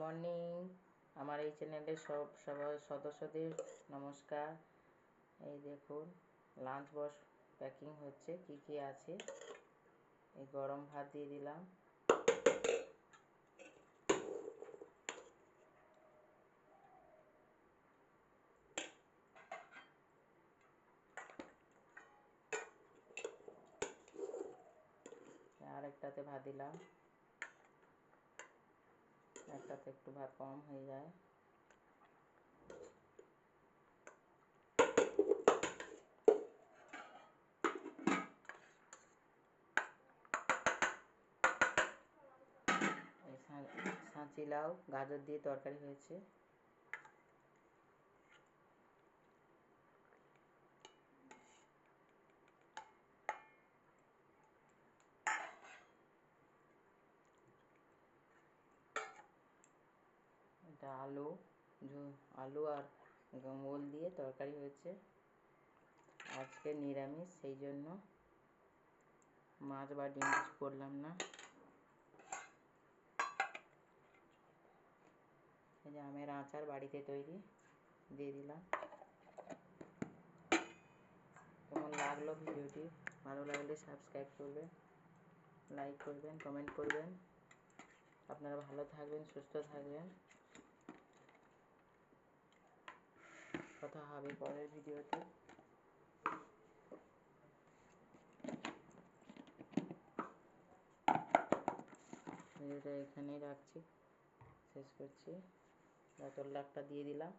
Morning. আমার এই চ্যানেলের সবাই সদস্যদের নমস্কার। এই দেখুন লাঞ্চ বক্স প্যাকিং হচ্ছে, কি কি আছে। এই গরম ভাত দিয়ে দিলাম, আরেকটাতে ভাত দিলাম, একটাতে একটু ভাত কম হয়ে যায়। ছাঁচি লাউ গাজর দিয়ে তরকারি হয়েছে। এটা আলু আর ওল দিয়ে তরকারি হয়েছে। আজকে নিরামিষ, সেই জন্য মাছ বা ডিম কিছু করলাম না। এই যে আমের আচার বাড়িতে তৈরি, দিয়ে দিলাম। কেমন লাগলো ভিডিওটি? ভালো লাগলে সাবস্ক্রাইব করবেন, লাইক করবেন, কমেন্ট করবেন। আপনারা ভালো থাকবেন, সুস্থ থাকবেন। কথা হবে পরের ভিডিওতে। ভিডিওটা এখানেই রাখছি, শেষ করছি। বোতল লাকটা দিয়ে দিলাম।